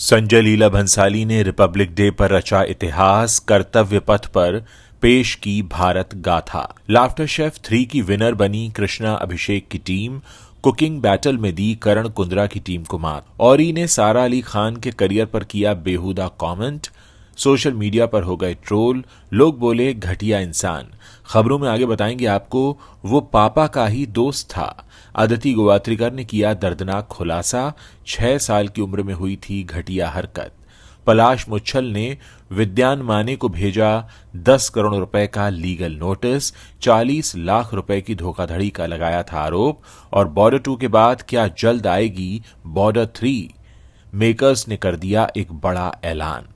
संजय लीला भंसाली ने Republic day पर रचा इतिहास, कर्तव्य पथ पर पेश की भारत गाथा। लाफ्टर शेफ 3 की विनर बनी कृष्णा अभिषेक की टीम, कुकिंग बैटल में दी करण कुंद्रा की टीम को मात। औरी ने सारा अली खान के करियर पर किया बेहुदा कमेंट, सोशल मीडिया पर हो गए ट्रोल, लोग बोले घटिया इंसान। खबरों में आगे बताएंगे आपको वो पापा का ही दोस्त था। अदिति गोवात्रिकर ने किया दर्दनाक खुलासा, 6 साल की उम्र में हुई थी घटिया हरकत। पलाश मुच्छल ने विद्यान माने को भेजा 10 करोड़ रुपए का लीगल नोटिस, 40 लाख रुपए की धोखाधड़ी का लगाया था आरोप। और बॉर्डर 2 के बाद क्या जल्द आएगी बॉर्डर 3? मेकर्स ने कर दिया एक बड़ा ऐलान।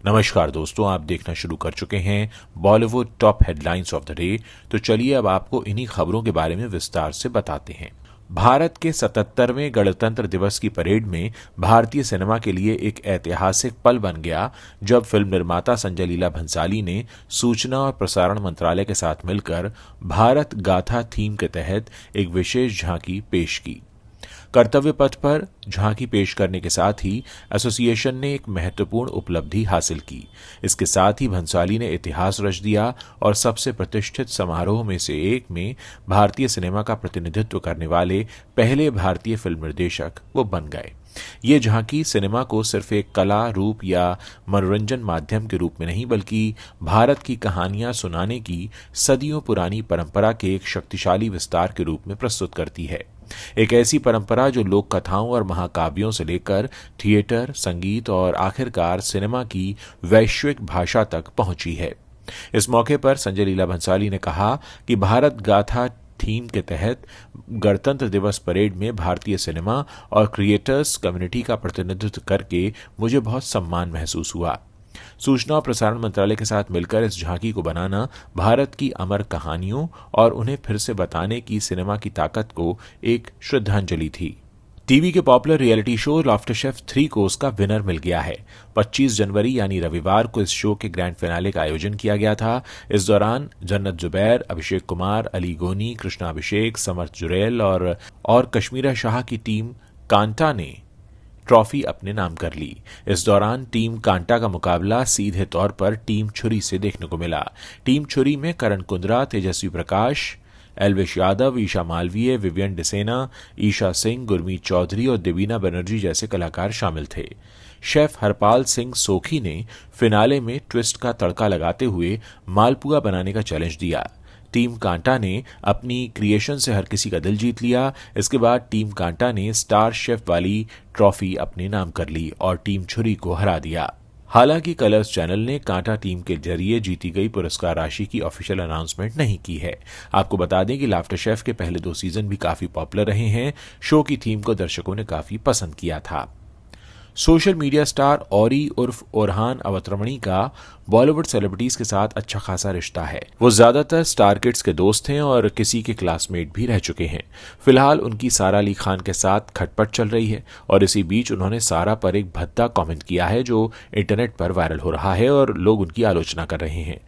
नमस्कार दोस्तों, आप देखना शुरू कर चुके हैं Bollywood top headlines of the day. तो चलिए अब आपको इन्हीं खबरों के बारे में विस्तार से बताते हैं। भारत के 77वें गणतंत्र दिवस की परेड में भारतीय सिनेमा के लिए एक ऐतिहासिक पल बन गया जब फिल्म निर्माता संजय लीला भंसाली ने सूचना और प्रसारण मंत्रालय के साथ मिलकर भारत गाथा थीम के तहत एक विशेष झांकी पेश की। कर्तव्य पथ पर झांकी पेश करने के साथ ही एसोसिएशन ने एक महत्वपूर्ण उपलब्धि हासिल की। इसके साथ ही भंसाली ने इतिहास रच दिया और सबसे प्रतिष्ठित समारोह में से एक में भारतीय सिनेमा का प्रतिनिधित्व करने वाले पहले भारतीय फिल्म निर्देशक वो बन गए। ये झांकी सिनेमा को सिर्फ एक कला रूप या मनोरंजन माध्यम के रूप में नहीं बल्कि भारत की कहानियां सुनाने की सदियों पुरानी परंपरा के एक शक्तिशाली विस्तार के रूप में प्रस्तुत करती है। एक ऐसी परंपरा जो लोक कथाओं और महाकाव्यों से लेकर थिएटर, संगीत और आखिरकार सिनेमा की वैश्विक भाषा तक पहुंची है। इस मौके पर संजय लीला भंसाली ने कहा कि भारत गाथा थीम के तहत गणतंत्र दिवस परेड में भारतीय सिनेमा और क्रिएटर्स कम्युनिटी का प्रतिनिधित्व करके मुझे बहुत सम्मान महसूस हुआ। सूचना और प्रसारण मंत्रालय के साथ मिलकर इस झांकी को बनाना भारत की अमर कहानियों और उन्हें फिर से बताने की सिनेमा की ताकत को एक श्रद्धांजलि थी। टीवी के popular reality show laughter chef 3 को उसका विनर मिल गया है। 25 जनवरी यानी रविवार को इस शो के ग्रैंड फिनाले का आयोजन किया गया था। इस दौरान जन्नत जुबैर, अभिषेक कुमार, अली गोनी, कृष्णा अभिषेक, समर्थ जुरैल और कश्मीरा शाह की टीम कांटा ने ट्रॉफी अपने नाम कर ली। इस दौरान टीम कांटा का मुकाबला सीधे तौर पर टीम छुरी से देखने को मिला। टीम छुरी में करण कुंद्रा, तेजस्वी प्रकाश, एल्विश यादव, ईशा मालवीय, विवियन डिसेना, ईशा सिंह, गुरमीत चौधरी और देवीना बनर्जी जैसे कलाकार शामिल थे। शेफ हरपाल सिंह सोखी ने फिनाले में ट्विस्ट का तड़का लगाते हुए मालपुआ बनाने का चैलेंज दिया। टीम कांटा ने अपनी क्रिएशन से हर किसी का दिल जीत लिया। इसके बाद टीम कांटा ने स्टार शेफ वाली ट्रॉफी अपने नाम कर ली और टीम छुरी को हरा दिया। हालांकि कलर्स चैनल ने कांटा टीम के जरिए जीती गई पुरस्कार राशि की ऑफिशियल अनाउंसमेंट नहीं की है। आपको बता दें कि लाफ्टर शेफ के पहले 2 सीजन भी काफी पॉपुलर रहे हैं। शो की थीम को दर्शकों ने काफी पसंद किया था। सोशल मीडिया स्टार औरी उर्फ ओरहान अवतरमणी का बॉलीवुड सेलिब्रिटीज के साथ अच्छा खासा रिश्ता है। वो ज्यादातर स्टार किड्स के दोस्त हैं और किसी के क्लासमेट भी रह चुके हैं। फिलहाल उनकी सारा अली खान के साथ खटपट चल रही है और इसी बीच उन्होंने सारा पर एक भद्दा कमेंट किया है जो इंटरनेट पर वायरल हो रहा है और लोग उनकी आलोचना कर रहे हैं।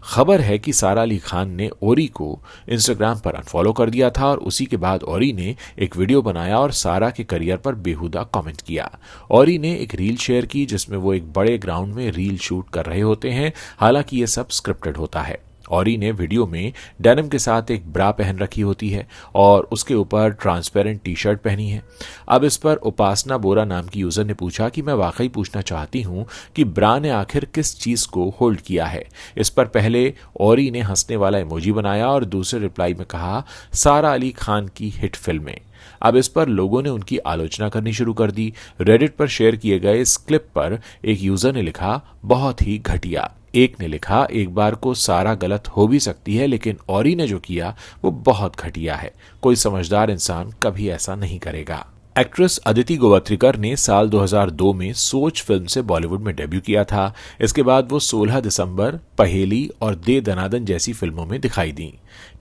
खबर है कि सारा अली खान ने औरी को इंस्टाग्राम पर अनफॉलो कर दिया था और उसी के बाद औरी ने एक वीडियो बनाया और सारा के करियर पर बेहुदा कमेंट किया। औरी ने एक रील शेयर की जिसमें वो एक बड़े ग्राउंड में रील शूट कर रहे होते हैं। हालांकि ये सब स्क्रिप्टेड होता है। औरी ने वीडियो में डेनिम के साथ एक ब्रा पहन रखी होती है और उसके ऊपर ट्रांसपेरेंट टी शर्ट पहनी है। अब इस पर उपासना बोरा नाम की यूजर ने पूछा कि मैं वाकई पूछना चाहती हूं कि ब्रा ने आखिर किस चीज को होल्ड किया है। इस पर पहले औरी ने हंसने वाला इमोजी बनाया और दूसरे रिप्लाई में कहा सारा अली खान की हिट फिल्में। अब इस पर लोगों ने उनकी आलोचना करनी शुरू कर दी। रेडिट पर शेयर किए गए इस क्लिप पर एक यूजर ने लिखा बहुत ही घटिया। एक ने लिखा एक बार को सारा गलत हो भी सकती है लेकिन औरी ने जो किया वो बहुत घटिया है। कोई समझदार इंसान कभी ऐसा नहीं करेगा। एक्ट्रेस अदिति गोवात्रिकर ने साल 2002 में सोच फिल्म से बॉलीवुड में डेब्यू किया था। इसके बाद वो 16 दिसंबर, पहेली और दे दनादन जैसी फिल्मों में दिखाई दी।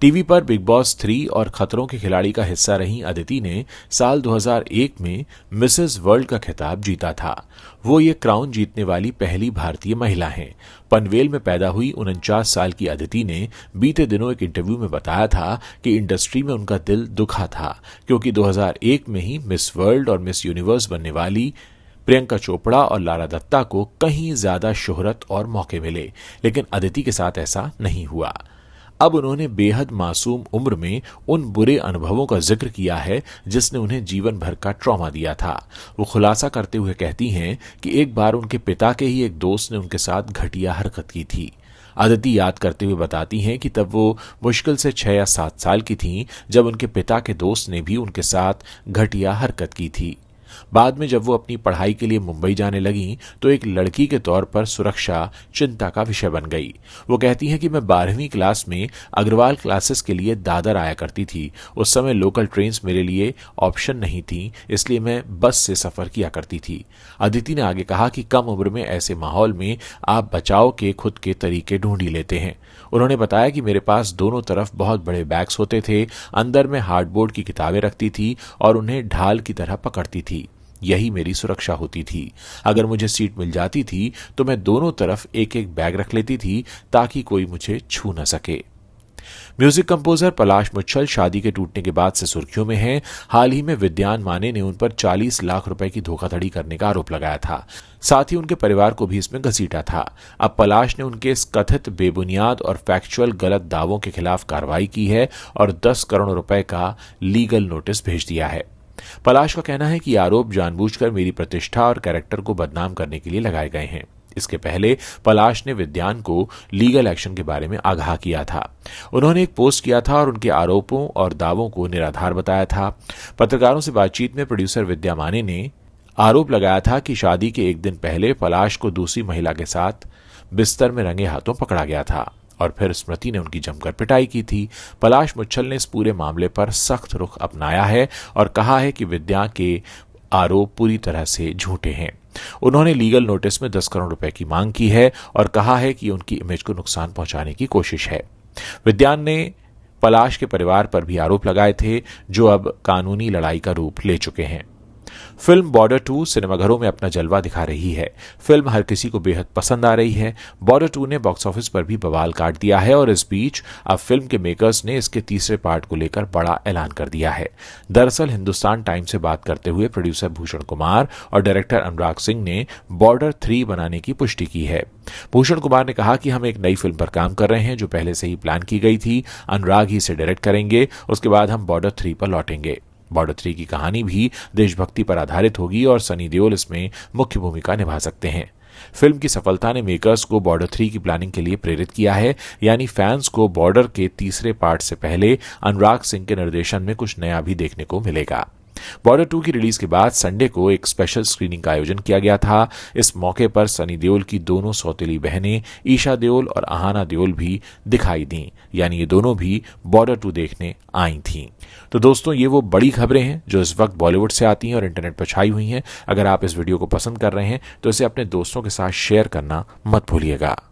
टीवी पर बिग बॉस 3 और खतरों के खिलाड़ी का हिस्सा रही अदिति ने साल 2001 में मिसेस वर्ल्ड का खिताब जीता था। वो ये क्राउन जीतने वाली पहली भारतीय महिला हैं। पनवेल में पैदा हुई 49 साल की अदिति ने बीते दिनों एक इंटरव्यू में बताया था कि इंडस्ट्री में उनका दिल दुखा था क्योंकि 2001 में ही मिस वर्ल्ड और मिस यूनिवर्स बनने वाली प्रियंका चोपड़ा और लारा दत्ता को कहीं ज्यादा शोहरत और मौके मिले, लेकिन अदिति के साथ ऐसा नहीं हुआ। अब उन्होंने बेहद मासूम उम्र में उन बुरे अनुभवों का जिक्र किया है जिसने उन्हें जीवन भर का ट्रॉमा दिया था। वो खुलासा करते हुए कहती हैं कि एक बार उनके पिता के ही एक दोस्त ने उनके साथ घटिया हरकत की थी। अदिति याद करते हुए बताती हैं कि तब वो मुश्किल से 6 या 7 साल की थीं जब उनके पिता के दोस्त ने भी उनके साथ घटिया हरकत की थी। बाद में जब वो अपनी पढ़ाई के लिए मुंबई जाने लगी तो एक लड़की के तौर पर सुरक्षा चिंता का विषय बन गई। वो कहती हैं कि मैं 12वीं क्लास में अग्रवाल क्लासेस के लिए दादर आया करती थी। उस समय लोकल ट्रेन्स मेरे लिए ऑप्शन नहीं थी, इसलिए मैं बस से सफर किया करती थी। अदिति ने आगे कहा कि कम उम्र में ऐसे माहौल में आप बचाव के खुद के तरीके ढूंढ ही लेते हैं। उन्होंने बताया कि मेरे पास दोनों तरफ बहुत बड़े बैग्स होते थे, अंदर में हार्डबोर्ड की किताबें रखती थी और उन्हें ढाल की तरह पकड़ती थी। यही मेरी सुरक्षा होती थी। अगर मुझे सीट मिल जाती थी तो मैं दोनों तरफ एक एक बैग रख लेती थी ताकि कोई मुझे छू न सके। म्यूजिक कंपोजर पलाश मुच्छल शादी के टूटने के बाद से सुर्खियों में हैं। हाल ही में विद्यान माने ने उन पर 40 लाख रुपए की धोखाधड़ी करने का आरोप लगाया था। साथ ही उनके परिवार को भी इसमें घसीटा था। अब पलाश ने उनके इस कथित बेबुनियाद और फैक्चुअल गलत दावों के खिलाफ कार्रवाई की है और 10 करोड़ रुपए का लीगल नोटिस भेज दिया है। पलाश का कहना है कि आरोप जानबूझकर मेरी प्रतिष्ठा और कैरेक्टर को बदनाम करने के लिए लगाए गए हैं। इसके पहले पलाश ने विद्यान को लीगल एक्शन के बारे में आगाह किया था। उन्होंने एक पोस्ट किया था और उनके आरोपों और दावों को निराधार बताया था। पत्रकारों से बातचीत में प्रोड्यूसर विद्या माने ने आरोप लगाया था कि शादी के एक दिन पहले पलाश को दूसरी महिला के साथ बिस्तर में रंगे हाथों पकड़ा गया था और फिर स्मृति ने उनकी जमकर पिटाई की थी। पलाश मुच्छल ने इस पूरे मामले पर सख्त रुख अपनाया है और कहा है कि विद्या के आरोप पूरी तरह से झूठे हैं। उन्होंने लीगल नोटिस में 10 करोड़ रुपए की मांग की है और कहा है कि उनकी इमेज को नुकसान पहुंचाने की कोशिश है। विद्यान ने पलाश के परिवार पर भी आरोप लगाए थे जो अब कानूनी लड़ाई का रूप ले चुके हैं। फिल्म बॉर्डर 2 सिनेमाघरों में अपना जलवा दिखा रही है। फिल्म हर किसी को बेहद पसंद आ रही है। बॉर्डर 2 ने बॉक्स ऑफिस पर भी बवाल काट दिया है और इस बीच अब फिल्म के मेकर्स ने इसके तीसरे पार्ट को लेकर बड़ा ऐलान कर दिया है। दरअसल हिंदुस्तान टाइम्स से बात करते हुए प्रोड्यूसर भूषण कुमार और डायरेक्टर अनुराग सिंह ने बॉर्डर 3 बनाने की पुष्टि की है। भूषण कुमार ने कहा कि हम एक नई फिल्म पर काम कर रहे हैं जो पहले से ही प्लान की गई थी। अनुराग ही इसे डायरेक्ट करेंगे, उसके बाद हम बॉर्डर 3 पर लौटेंगे। बॉर्डर 3 की कहानी भी देशभक्ति पर आधारित होगी और सनी देओल इसमें मुख्य भूमिका निभा सकते हैं। फिल्म की सफलता ने मेकर्स को बॉर्डर 3 की प्लानिंग के लिए प्रेरित किया है, यानी फैंस को बॉर्डर के तीसरे पार्ट से पहले अनुराग सिंह के निर्देशन में कुछ नया भी देखने को मिलेगा। बॉर्डर 2 की रिलीज के बाद संडे को एक स्पेशल स्क्रीनिंग का आयोजन किया गया था। इस मौके पर सनी देओल की दोनों सौतेली बहनें ईशा देओल और आहाना देओल भी दिखाई दी, यानी ये दोनों भी बॉर्डर 2 देखने आई थीं। तो दोस्तों, ये वो बड़ी खबरें हैं जो इस वक्त बॉलीवुड से आती हैं और इंटरनेट पर छाई हुई हैं। अगर आप इस वीडियो को पसंद कर रहे हैं तो इसे अपने दोस्तों के साथ शेयर करना मत भूलिएगा।